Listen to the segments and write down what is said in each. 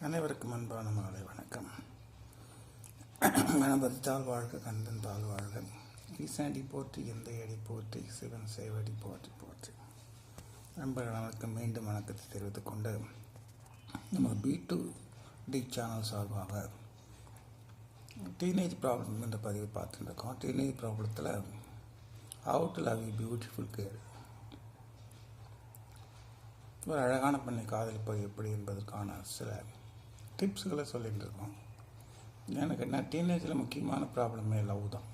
அனைவருக்கும் அன்பான மாலை வணக்கம். கணபதி தாழ் வாழ்க, கந்தன் தாழ் வாழ்க, ஈசாண்டி போற்றி, எந்த அடி போற்றி, சிவன் சேவடி போற்றி போற்றி. நண்பர்கள் அனைவருக்கும் மீண்டும் வணக்கத்தை தெரிவித்துக் கொண்டு நம்ம B2D சேனல் சார்பாக டீனேஜ் ப்ராப்ளம் என்ற பதிவை பார்த்துட்டு இருக்கோம். டீனேஜ் ப்ராப்ளத்தில் how to love you beautiful girl, ஒரு அழகான பெண்ணை காதலிப்பது எப்படி என்பதற்கான சில டிப்ஸுகளை சொல்லிகிட்டு இருக்கோம். எனக்கு என்ன, டீனேஜில் முக்கியமான ப்ராப்ளமே லவ் தான்.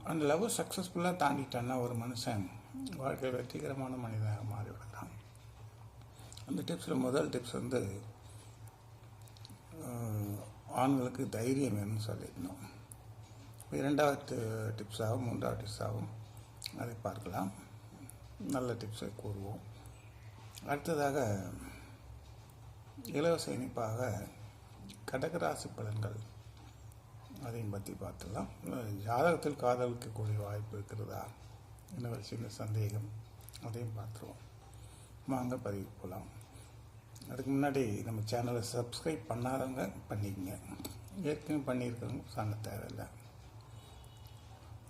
அந்த லவ் சக்ஸஸ்ஃபுல்லாக தாண்டிட்டான்னா ஒரு மனுஷன் வாழ்க்கையில் வெற்றிகரமான மனிதனாக மாறிவிடலாம். அந்த டிப்ஸில் முதல் டிப்ஸ் ஆண்களுக்கு தைரியம் வேணும்னு சொல்லியிருந்தோம். இரண்டாவது டிப்ஸாகவும் மூன்றாவது டிப்ஸாகவும் அதை பார்க்கலாம். நல்ல டிப்ஸை கூறுவோம். அடுத்ததாக இலவச இனிப்பாக கடகராசி பலன்கள், அதையும் பற்றி பார்த்துடலாம். ஜாதகத்தில் காதலிக்கக்கூடிய வாய்ப்பு இருக்கிறதா என்ன ஒரு சின்ன சந்தேகம், அதையும் பார்த்துருவோம். வாங்க பதிவு போகலாம். அதுக்கு முன்னாடி நம்ம சேனலை சப்ஸ்கிரைப் பண்ணாதவங்க பண்ணிக்கங்க, ஏற்கனவே பண்ணியிருக்கிறவங்க பண்ண தேவையில்லை.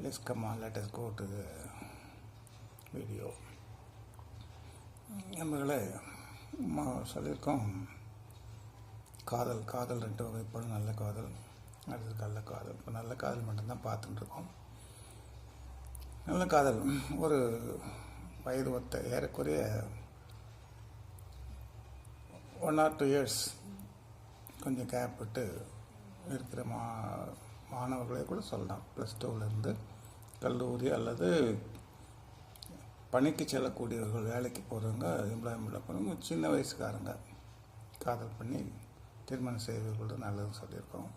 Let's come on, let us go to the video. நம்மளே சொல்லியிருக்கோம், காதல் ரெண்டு வகைப்படும். நல்ல காதல், அடுத்தது கள்ள காதல். இப்போ நல்ல காதல் மட்டும்தான் பார்த்துட்டுருக்கோம். நல்ல காதல் ஒரு வயது ஒத்த ஏறக்குறைய 1 or 2 years கொஞ்சம் கேப் விட்டு இருக்கிற மாணவர்களே கூட சொல்லலாம். +2லேருந்து கல்லூரி அல்லது பணிக்கு செல்லக்கூடியவர்கள், வேலைக்கு போகிறவங்க, எம்ப்ளாய்மெண்ட்டில் போகிறவங்க, சின்ன வயசுக்காரங்க காதல் பண்ணி திருமணம் செய்வது நல்லதுன்னு சொல்லியிருக்கோம்.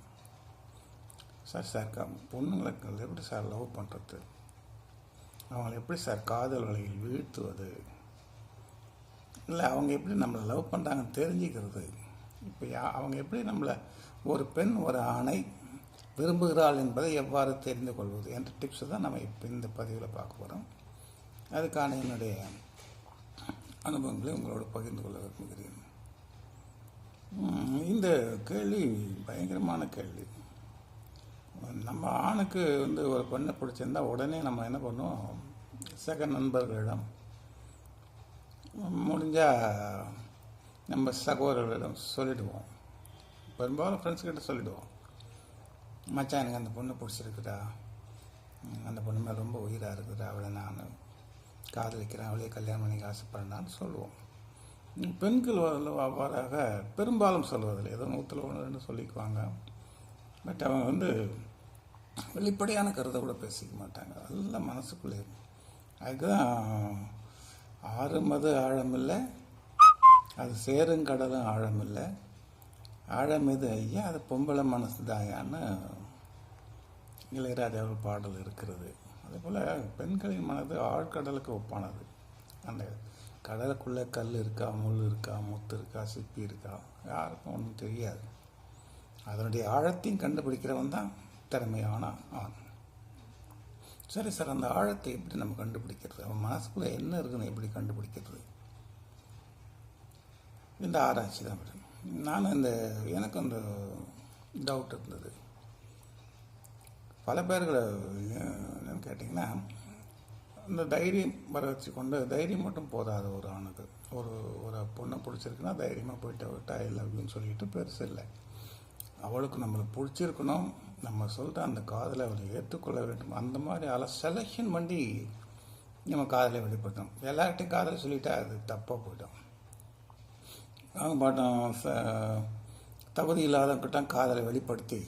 சார் பொண்ணுங்களுக்கு எப்படி சார் லவ் பண்ணுறது, அவங்களை எப்படி சார் காதல் வலையில் வீழ்த்துவது, இல்லை அவங்க எப்படி நம்மளை லவ் பண்ணுறாங்கன்னு தெரிஞ்சுக்கிறது, இப்போ அவங்க எப்படி நம்மளை ஒரு பெண் ஒரு ஆணை விரும்புகிறாள் என்பதை எவ்வாறு தெரிந்து கொள்வது என்ற டிப்ஸை தான் நம்ம இப்போ இந்த பதிவில் பார்க்க போகிறோம். அதுக்கான என்னுடைய அனுபவங்களை உங்களோட பகிர்ந்து கொள்ள விரும்புகிறேன். இந்த கேள்வி பயங்கரமான கேள்வி. நம்ம ஆணுக்கு ஒரு பெண்ணை பிடிச்சிருந்தா உடனே நம்ம என்ன பண்ணுவோம், சக நண்பர்களிடம், முடிஞ்சால் நம்ம சகோதரர்களிடம் சொல்லிவிடுவோம். பெரும்பாலும் ஃப்ரெண்ட்ஸ்கிட்ட சொல்லிவிடுவோம், மச்சான் எனக்கு அந்த பொண்ணை பிடிச்சிருக்குதா, அந்த பொண்ணு மேலே ரொம்ப உயிராக இருக்குதா, அவளை நான் காதலிக்கிறேன், அவளே கல்யாணம் பண்ணிக்க ஆசைப்படுறான்னு சொல்லுவோம். பெண்கள் அவ்வாறாக பெரும்பாலும் சொல்வதில்லை, ஏதோ 100ல் 1-2 சொல்லிக்குவாங்க. பட் அவங்க வெளிப்படையான கருத்தை கூட பேசிக்க மாட்டாங்க, எல்லாம் மனசுக்குள்ளே. அதுக்குதான் ஆறுமது ஆழமில்லை, அது சேருங்கடலும் ஆழமில்லை, ஆழமிது ஐயா அது பொம்பளை மனசு தாயான்னு இளையராஜாவில் பாடல் இருக்கிறது. அதேபோல் பெண்களின் மனது ஆழ்கடலுக்கு ஒப்பானது. அந்த கடலுக்குள்ளே கல் இருக்கா, முள் இருக்கா, முத்து இருக்கா, சிப்பி இருக்கா, யாருக்கும் ஒன்றும் தெரியாது. அதனுடைய ஆழத்தையும் கண்டுபிடிக்கிறவன் தான் திறமையான ஆண். சரி சார், அந்த ஆழத்தை எப்படி நம்ம கண்டுபிடிக்கிறது, அவன் மனசுக்குள்ளே என்ன இருக்குன்னு எப்படி கண்டுபிடிக்கிறது, இந்த ஆராய்ச்சி தான் வரும். எனக்கு அந்த டவுட் இருந்தது. பல பேர்களை என்னன்னு கேட்டிங்கன்னா, இந்த தைரியம் வர வச்சு கொண்டு, தைரியம் மட்டும் போதாது ஒரு ஆணுக்கு. ஒரு பொண்ணை பிடிச்சிருக்குன்னா தைரியமாக போயிட்டு விட்டா ஐ லவ் யூன்னு சொல்லிட்டு பெருசு இல்லை. அவளுக்கு நம்மளை பிடிச்சிருக்கணும், நம்ம சொல்கிற அந்த காதலை அவளை ஏற்றுக்கொள்ள வேண்டும். அந்த மாதிரி செலெக்ஷன் பண்ணி நம்ம காதலை வெளிப்படுத்தணும். எல்லார்கிட்டையும் காதலை சொல்லிட்டா அது தப்பாக போய்டும். அவங்க பாட்டம் தகுதி இல்லாதவங்கிட்ட காதலை வெளிப்படுத்தி,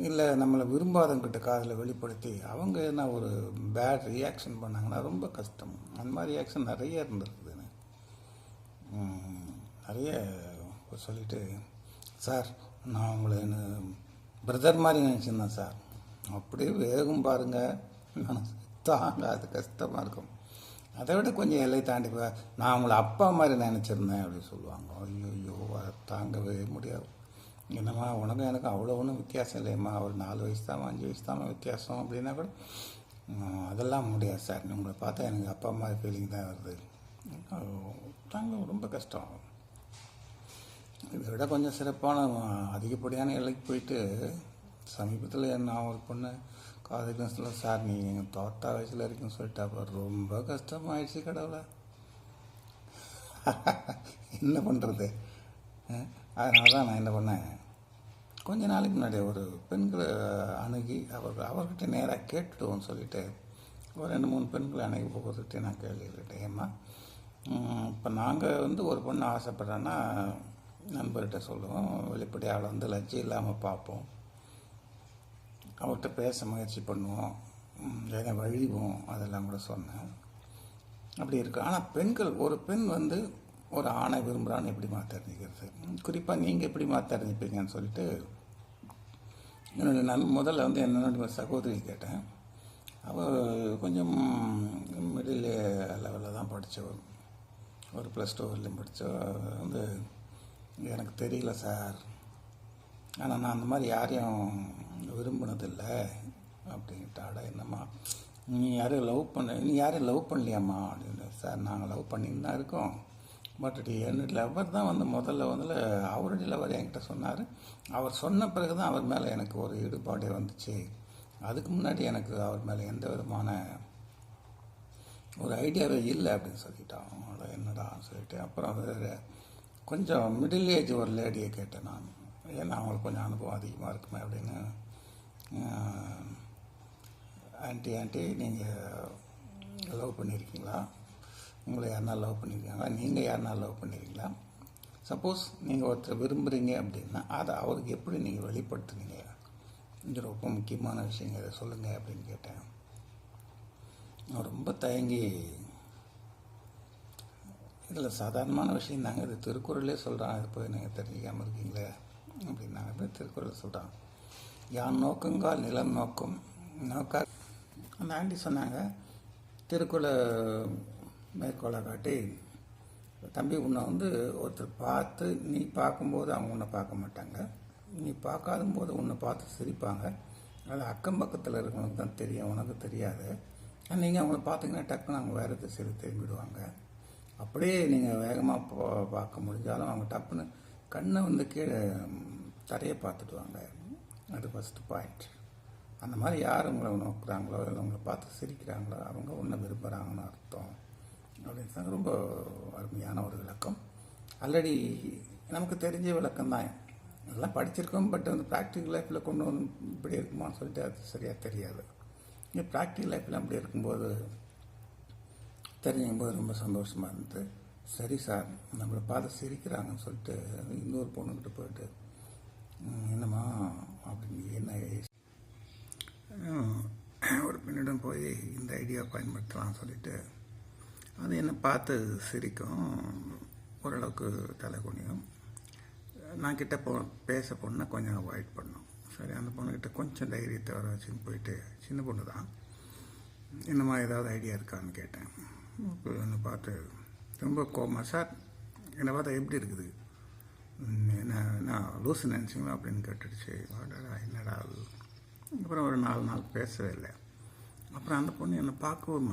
இல்லை நம்மளை விரும்பாதவங்கிட்ட காதலை வெளிப்படுத்தி அவங்க என்ன ஒரு பேட் ரியாக்ஷன் பண்ணாங்கன்னா ரொம்ப கஷ்டம். அந்த மாதிரி ரியாக்ஷன் நிறைய இருந்திருக்குது. நிறைய சொல்லிவிட்டு, சார் நான் உங்களை பிரதர் மாதிரி நினச்சிருந்தேன் சார், அப்படியே வேகம் பாருங்கள், தாங்க அது கஷ்டமாக இருக்கும். அதை விட கொஞ்சம் எல்லை தாண்டி நான் உங்களை அப்பா மாதிரி நினச்சிருந்தேன் அப்படின்னு சொல்லுவாங்க. ஐயோ அதை தாங்கவே முடியாது. என்னம்மா உனக்கும் எனக்கும் அவ்வளோ ஒன்றும் வித்தியாசம் இல்லையம்மா, ஒரு 4 வயசு தான் 5 வயசு தான் வித்தியாசம் அப்படின்னா கூட அதெல்லாம் முடியாது சார், உங்களை பார்த்தா எனக்கு அப்பா மாதிரி ஃபீலிங் தான் வருது. தாங்க ரொம்ப கஷ்டம். இதை விட கொஞ்சம் சிறப்பான அதிகப்படியான எல்லைக்கு போயிட்டு சமீபத்தில் நான் ஒரு பொண்ணு காலேஜ் சொல்ல, சார் நீங்கள் தோட்டா வயசில் இருக்குன்னு சொல்லிட்டு அப்போ ரொம்ப கஷ்டமாயிடுச்சு கடவுளை. என்ன பண்ணுறது? அதனால தான் நான் என்ன பண்ணேன், கொஞ்ச நாளைக்கு முன்னாடி ஒரு பெண்களை அணுகி அவர்கிட்ட நேராக கேட்டுடுவோன்னு சொல்லிட்டு ஒரு 2-3 பெண்களை அணுகி போகிறதுக்கிட்டே நான் கேள்விக்கிட்டேன். ஏம்மா, இப்போ நாங்கள் ஒரு பொண்ணு ஆசைப்பட்றேன்னா நண்பர்கிட்ட சொல்லுவோம், வெளிப்படையாக அவளை லஜ்ஜை இல்லாமல் பார்ப்போம், அவர்கிட்ட பேச முயற்சி பண்ணுவோம், எதை வழிவோம், அதெல்லாம் கூட சொன்னேன். அப்படி இருக்குது. ஆனால் பெண்கள், ஒரு பெண் ஒரு ஆணை விரும்புகிறான்னு எப்படிமா தெரிஞ்சுக்கிறது, குறிப்பாக நீங்கள் எப்படிமா தெரிஞ்சுப்பீங்கன்னு சொல்லிட்டு என்னுடைய முதல்ல என்னோட சகோதரி கேட்டேன். அவள் கொஞ்சம் மிடில் லெவலில் தான் படித்தவள், ஒரு +2 வரலையும் படித்தவள். எனக்கு தெரியல சார், ஆனால் நான் அந்த மாதிரி யாரையும் விரும்பினதில்லை அப்படின்ட்டாட. என்னம்மா நீ யாரையும் லவ் பண்ணலையாம்மா அப்படின்னு. சார் நாங்கள் லவ் பண்ணின்னு தான் இருக்கோம், பட் என்னுடைய லவர் தான் முதல்ல அவருடைய லவர் என்கிட்ட சொன்னார். அவர் சொன்ன பிறகு தான் அவர் மேலே எனக்கு ஒரு ஈடுபாடே வந்துச்சு. அதுக்கு முன்னாடி எனக்கு அவர் மேலே எந்த விதமான ஒரு ஐடியாவே இல்லை அப்படின்னு சொல்லிட்டான். என்னடான்னு சொல்லிட்டு அப்புறம் கொஞ்சம் மிடில் ஏஜ் ஒரு லேடியை கேட்டேன் நான். ஏன்னா அவங்களுக்கு கொஞ்சம் அனுபவம் அதிகமாக இருக்குமே அப்படின்னு. ஆண்டி நீங்கள் லவ் பண்ணியிருக்கீங்களா, உங்களை யாருனா லவ் பண்ணியிருக்காங்களா, நீங்கள் யாருனா லவ் பண்ணியிருக்கீங்களா, சப்போஸ் நீங்கள் ஒருத்தர் விரும்புகிறீங்க அப்படின்னா அதை அவருக்கு எப்படி நீங்கள் வெளிப்படுத்துனீங்க, இது ரொம்ப முக்கியமான விஷயங்க, இதை சொல்லுங்கள் அப்படின்னு கேட்டேன். நான் ரொம்ப தயங்கி, இதில் சாதாரணமான விஷயம் தாங்க, இது திருக்குறளே சொல்கிறான், இது போய் நீங்கள் தெரிஞ்சிக்காமல் இருக்கீங்களே அப்படின்னாங்க. இப்படி திருக்குறள் சொல்கிறான், யான் நோக்குங்கால் நிலம் நோக்கும் நோக்கா. அந்த ஆண்டி சொன்னாங்க, திருக்குறளை மேற்கோளை காட்டி, தம்பி உன்னை ஒருத்தர் பார்த்து நீ பார்க்கும்போது அவங்க உன்னை பார்க்க மாட்டாங்க, நீ பார்க்காத போது உன்னை பார்த்து சிரிப்பாங்க, அது அக்கம் பக்கத்தில் இருக்கிறவனுக்கு தான் தெரியும், உனக்கு தெரியாது. நீங்கள் அவங்கள பார்த்தீங்கன்னா டக்குன்னு அவங்க வேறு திசையில் திரும்பிடுவாங்க. அப்படியே நீங்கள் வேகமாக பார்க்க முடிஞ்சாலும் அவங்க டப்புன்னு கண்ணை கீழே தரையை பார்த்துடுவாங்க. அது ஃபஸ்ட்டு பாயிண்ட். அந்த மாதிரி யார் உங்களை நோக்குறாங்களோ இல்லை உங்களை பார்த்து சிரிக்கிறாங்களோ அவங்க ஒன்றை விரும்புகிறாங்கன்னு அர்த்தம் அப்படின்னு சொன்னாங்க. ரொம்ப அருமையான ஒரு விளக்கம். ஆல்ரெடி நமக்கு தெரிஞ்ச விளக்கம் தான், எல்லாம் படிச்சிருக்கோம். பட் ப்ராக்டிக்கல் லைஃப்பில் கொண்டு இப்படி இருக்குமான்னு சொல்லிட்டு அது சரியாக தெரியாது. இங்கே ப்ராக்டிக்கல் லைஃப்பில் அப்படி இருக்கும்போது தெரிஞ்சுக்கும்போது ரொம்ப சந்தோஷமாக இருந்தது. சரி சார், நம்மளை பார்த்து சிரிக்கிறாங்கன்னு சொல்லிட்டு இன்னொரு பொண்ணுக்கிட்ட போயிட்டு, என்னம்மா அப்படின்னு, என்ன ஒரு பெண்ணிடம் போய் இந்த ஐடியா பயன்படுத்தலாம்னு சொல்லிட்டு, அது என்னை பார்த்து சிரிக்கும், ஓரளவுக்கு தலை குனியும். நான் கிட்ட பேச பொண்ணை கொஞ்சம் அவாய்ட் பண்ணோம். சரி, அந்த பொண்ணுக்கிட்ட கொஞ்சம் தைரியத்தை வர வச்சுன்னு போயிட்டு, சின்ன பொண்ணு தான், என்னம்மா ஏதாவது ஐடியா இருக்கான்னு கேட்டேன். என்னை பார்த்து ரொம்ப கோமா, சார் என்னை பார்த்தா எப்படி இருக்குது, நான் லூசு நினச்சிங்களா அப்படின்னு கேட்டுடுச்சு. என்னடா. அப்புறம் ஒரு 4 நாள் பேசவே இல்லை. அப்புறம் அந்த பொண்ணு என்னை பார்க்க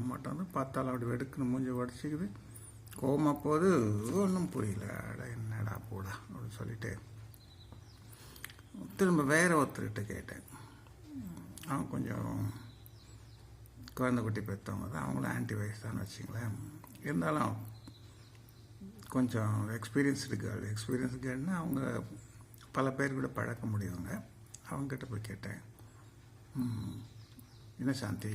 மாட்டாங்க, பார்த்தாலும் அப்படி வெடுக்குன்னு மூஞ்சி உடச்சிக்குது, கோமா போது ஒன்றும் புரியல. என்னடா போடா அப்படின்னு சொல்லிட்டு திரும்ப வேற ஒருத்தர்கிட்ட கேட்டேன். அவன் கொஞ்சம் குழந்தை குட்டி பெற்றவங்க தான், அவங்களும் ஆன்டி வயசு தான் வச்சுங்களேன். இருந்தாலும் கொஞ்சம் எக்ஸ்பீரியன்ஸ்டு கேர்ள்னா அவங்க பல பேர் கூட பழக்க முடியுங்க. அவங்ககிட்ட போய் கேட்டேன், என்ன சாந்தி,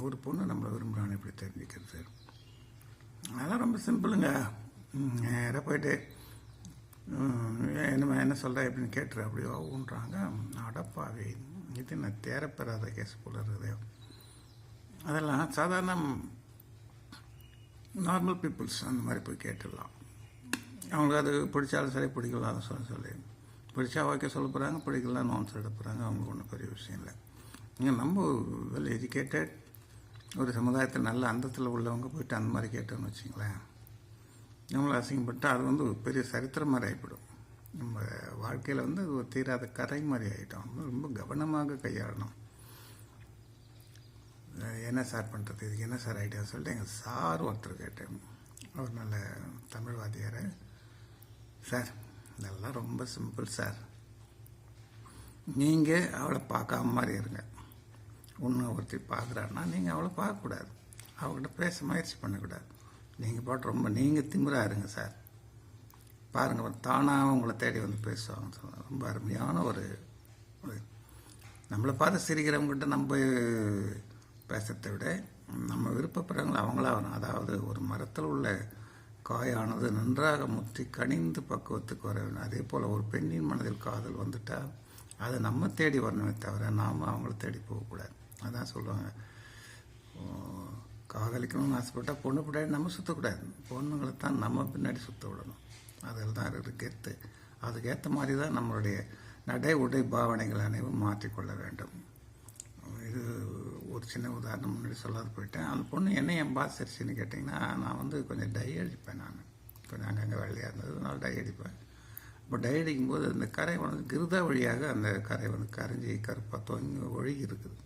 ஒரு பொண்ணு நம்மளை விரும்புகிறான்னு எப்படி தெரிஞ்சுக்கிறது? அதெல்லாம் ரொம்ப சிம்பிளுங்க. நேராக போயிட்டு என்ன சொல்கிற எப்படின்னு கேட்டுரு. அப்படியோ ஊன்றாங்க. அடப்பாவே, இது நான் தேரப்பெறாத கேஸ் போல இருக்குது. அதெல்லாம் சாதாரண நார்மல் பீப்புள்ஸ் அந்த மாதிரி போய் கேட்டுடலாம். அவங்களுக்கு அது பிடிச்சாலும் சரி, பிடிக்கலாம் சொல்லி பிடிச்சா ஓகே சொல்ல போகிறாங்க, பிடிக்கலாம் நோன் சொல்ல போகிறாங்க. அவங்களுக்கு ஒன்றும் பெரிய விஷயம் இல்லை. நீங்கள் நம்ம வெல் எஜுகேட்டட் ஒரு சமுதாயத்தில் நல்ல அந்தத்தில் உள்ளவங்க போயிட்டு அந்த மாதிரி கேட்டோன்னு வச்சிங்களேன், நம்மளை அசிங்கப்பட்டு அது ஒரு பெரிய சரித்திரம் மாதிரி ஆகிவிடும். நம்ம வாழ்க்கையில் அது ஒரு தீராத கரை மாதிரி ஆகிட்டோம். ரொம்ப கவனமாக கையாளணும். என்ன சார் பண்ணுறது, இதுக்கு என்ன சார் ஐடியா சொல்லிட்டு எங்கள் சார் ஒருத்தர் கேட்டேன். ஒரு நல்ல தமிழ் வாத்தியார். சார் இதெல்லாம் ரொம்ப சிம்பிள் சார். நீங்கள் அவளை பார்க்காம மாதிரி இருங்க. இன்னும் ஒருத்தி பார்க்குறாருன்னா நீங்கள் அவளை பார்க்கக்கூடாது, அவங்ககிட்ட பேச முயற்சி பண்ணக்கூடாது. நீங்கள் பாட்டு ரொம்ப நீங்கள் திமிராக இருங்க சார். பாருங்கள், தானாக உங்களை தேடி வந்து பேசுவாங்க. ரொம்ப அருமையான ஒரு நம்மளை பார்த்து சிரிக்கிறவங்ககிட்ட நம்ம பேசுறதை விட நம்ம விருப்பப்படுறவங்களை அவங்களா வரும். அதாவது ஒரு மரத்தில் உள்ள காயானது நன்றாக முற்றி கனிந்து பக்குவத்துக்கு வர வேண்டும். அதே போல் ஒரு பெண்ணின் மனதில் காதல் வந்துட்டால் அதை நம்ம தேடி வரணுமே தவிர நாம் அவங்கள தேடி போகக்கூடாது. அதான் சொல்லுவாங்க, காதலிக்கணும்னு ஆசைப்பட்டால் பொண்ணு பின்னாடி நம்ம சுற்றக்கூடாது, பொண்ணுங்களை தான் நம்ம பின்னாடி சுற்ற விடணும். அதில் தான் இருக்குது கெத்து. அதுக்கேற்ற மாதிரி தான் நம்மளுடைய நடை உடை பாவனைகள் அனைவரும் மாற்றிக்கொள்ள வேண்டும். இது ஒரு சின்ன உதாரணம் முன்னாடி சொல்லாது போயிட்டேன். அந்த பொண்ணு என்ன என் பாசரிச்சின்னு கேட்டிங்கன்னா, நான் வந்து கொஞ்சம் டை அடிப்பேன். நான் கொஞ்சம் அங்கங்கே வெள்ளையாக இருந்தது, அதனால டை அடிப்பேன். இப்போ டை அடிக்கும்போது அந்த கரை வந்து கிருதா வழியாக அந்த கரை வந்து கரைஞ்சி கருப்பாக தொங்கி ஒழுகி இருக்குது,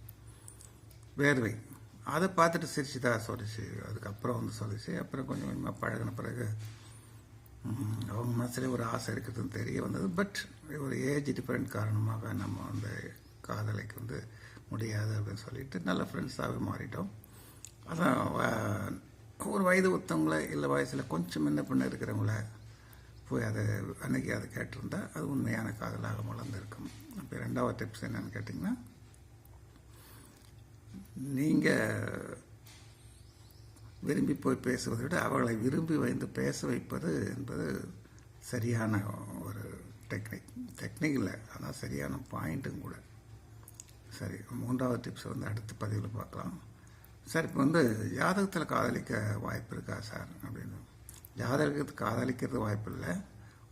வேர்வை. அதை பார்த்துட்டு சிரிச்சு தான் சொல்லிச்சு. அதுக்கப்புறம் வந்து சொல்லிச்சு. அப்புறம் கொஞ்சம் கொஞ்சமாக பழகின பிறகு அவங்க மனசுலேயே ஒரு ஆசை இருக்கிறதுன்னு தெரிய வந்தது. பட் ஒரு ஏஜ் டிஃப்ரெண்ட் காரணமாக நம்ம அந்த காதலைக்கு வந்து முடியாது அப்படின்னு சொல்லிட்டு நல்ல ஃப்ரெண்ட்ஸாகவே மாறிட்டோம். அதான் ஒரு வயது ஒத்தவங்கள இல்லை வயசில் கொஞ்சம் முன்ன பின்ன இருக்கிறவங்கள போய் அதை அன்றைக்கி அதை கேட்டிருந்தா அது உண்மையான காதலாக மலர்ந்திருக்கும். அப்போ ரெண்டாவது டிப்ஸ் என்னென்னு கேட்டிங்கன்னா, நீங்கள் விரும்பி போய் பேசுவதை விட அவளை விரும்பி வந்து பேச வைப்பது என்பது சரியான ஒரு டெக்னிக் இல்லை, ஆனால் சரியான பாயிண்ட்டும் கூட. சரி, மூன்றாவது டிப்ஸ் வந்து அடுத்த பதிவில் பார்க்கலாம். சார், இப்போ வந்து ஜாதகத்தில் காதலிக்க வாய்ப்பு இருக்கா சார் அப்படின்னு. ஜாதகத்துக்கு காதலிக்கிறது வாய்ப்பு இல்லை.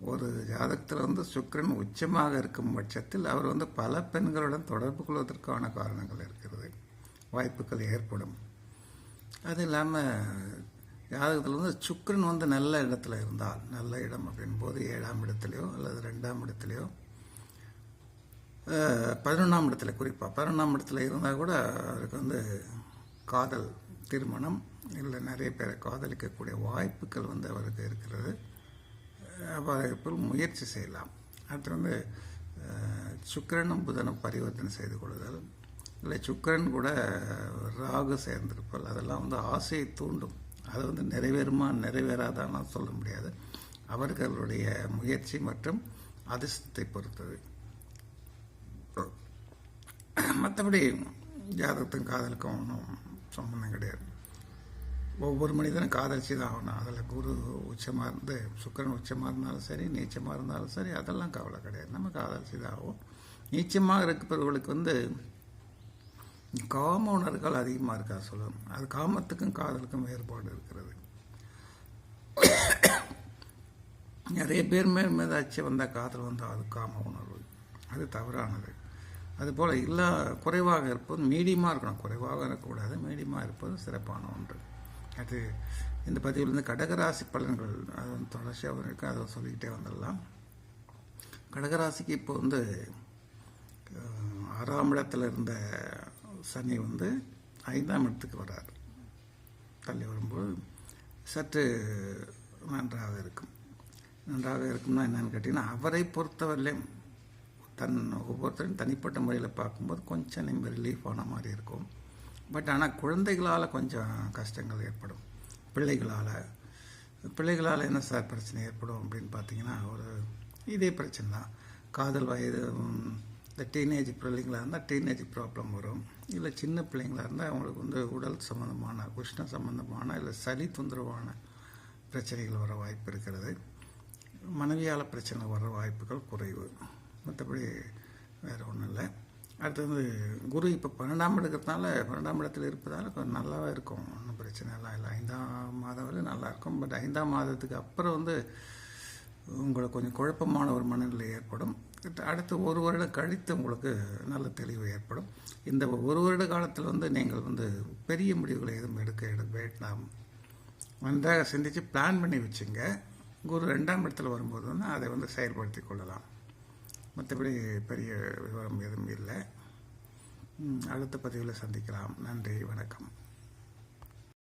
ஒரு ஜாதகத்தில் வந்து சுக்கிரன் உச்சமாக இருக்கும் பட்சத்தில் அவர் வந்து பல பெண்களுடன் தொடர்பு கொள்வதற்கான காரணங்கள் இருக்கிறது, வாய்ப்புகள் ஏற்படும். அது இல்லாமல் ஜாதகத்தில் வந்து சுக்கிரன் வந்து நல்ல இடத்துல இருந்தால், நல்ல இடம் அப்படின்போது 7ஆம் இடத்துலையோ அல்லது 2ஆம் இடத்துலையோ 11ஆம் இடத்துல, குறிப்பாக 11ஆம் இடத்துல இருந்தால் கூட அவருக்கு வந்து காதல், திருமணம் இல்லை நிறைய பேரை காதலிக்கக்கூடிய வாய்ப்புகள் வந்து அவருக்கு இருக்கிறது. வாய்ப்பில் முயற்சி செய்யலாம். அடுத்து வந்து சுக்கிரனும் புதனும் பரிவர்த்தனை செய்து கொள்ளுதல், இல்லை சுக்கிரன் கூட ராகு சேர்ந்திருப்பல், அதெல்லாம் வந்து ஆசையை தூண்டும். அது வந்து நிறைவேறுமா நிறைவேறாதான்னு சொல்ல முடியாது. அவர்களுடைய முயற்சி மற்றும் அதிர்ஷ்டத்தை பொறுத்தது. மற்றபடி ஜாதகத்துக்கும் காதலுக்கும் ஒன்றும் சம்பந்தம் கிடையாது. ஒவ்வொரு மனிதனும் காதலிச்சு தான் ஆகணும். அதில் குரு உச்சமாக இருந்து சுக்கிரன் உச்சமாக இருந்தாலும் சரி, நீச்சமாக இருந்தாலும் சரி, அதெல்லாம் கவலை கிடையாது. நம்ம காதலிச்சு தான் ஆகும். நீச்சமாக இருக்கிறவர்களுக்கு வந்து காம உணர்வுகள் அதிகமாக இருக்கா சொல்லணும். அது காமத்துக்கும் காதலுக்கும் வேறுபாடு இருக்கிறது. நிறைய பேர் மீது அச்சு வந்தால் காதல் வந்தால் அது காம உணர்வு, அது தவறானது. அதுபோல் இல்லை, குறைவாக இருப்பது மீடியமாக இருக்கணும், குறைவாக இருக்கக்கூடாது, மீடியமாக இருப்பது சிறப்பான ஒன்று. அது இந்த பதிவிலிருந்து கடகராசி பலன்கள் அது வந்து தொடர்ச்சியாக இருக்குது, அதை சொல்லிக்கிட்டே வந்துடலாம். கடகராசிக்கு இப்போ வந்து 6ஆம் இடத்துல இருந்த சனி வந்து 5ஆம் இடத்துக்கு வரார். தள்ளி வரும்போது சற்று நன்றாக இருக்கும். நன்றாக இருக்கும்னா என்னென்னு கேட்டிங்கன்னா, அவரை பொறுத்தவரையிலும் ஒவ்வொருத்தரும் தனிப்பட்ட முறையில் பார்க்கும்போது கொஞ்சம் நம்ம ரிலீஃப் ஆன மாதிரி இருக்கும். பட் ஆனால் குழந்தைகளால் கொஞ்சம் கஷ்டங்கள் ஏற்படும். பிள்ளைகளால் என்ன சார் பிரச்சனை ஏற்படும் அப்படின்னு பார்த்தீங்கன்னா, ஒரு இதே பிரச்சனை தான். காதல் வயது, இந்த டீனேஜ் பிள்ளைங்களாக இருந்தால் டீனேஜ் ப்ராப்ளம் வரும். இல்லை சின்ன பிள்ளைங்களாக இருந்தால் அவங்களுக்கு வந்து உடல் சம்மந்தமான, உஷ்ண சம்மந்தமான இல்லை சளி தொந்தரவான பிரச்சனைகள் வர வாய்ப்பு இருக்கிறது. மனைவியால் பிரச்சனை வர வாய்ப்புகள் குறைவு. மற்றபடி வேறு ஒன்றும் இல்லை. அடுத்தது குரு இப்போ 12ஆம் இருக்கிறதுனால, 12ஆம் இடத்துல இருப்பதால் கொஞ்சம் நல்லாவே இருக்கும், ஒன்றும் பிரச்சனைலாம் இல்லை. 5ஆம் மாதம் வரை நல்லாயிருக்கும். பட் 5ஆம் மாதத்துக்கு அப்புறம் வந்து உங்களுக்கு கொஞ்சம் குழப்பமான ஒரு மனநிலை ஏற்படும். அடுத்து 1 வருடம் கழித்து உங்களுக்கு நல்ல தெளிவு ஏற்படும். இந்த 1 வருட காலத்தில் வந்து நீங்கள் வந்து பெரிய முடிவுகளை எதுவும் எடுக்க வேண்டாம். நன்றாக சிந்தித்து பிளான் பண்ணி வச்சுங்க. குரு 2ஆம் இடத்துல வரும்போது வந்து அதை வந்து செயல்படுத்தி கொள்ளலாம். மற்றபடி பெரிய விவரம் எதுவும் இல்லை. அடுத்த பதிவில் சந்திக்கலாம். நன்றி, வணக்கம்.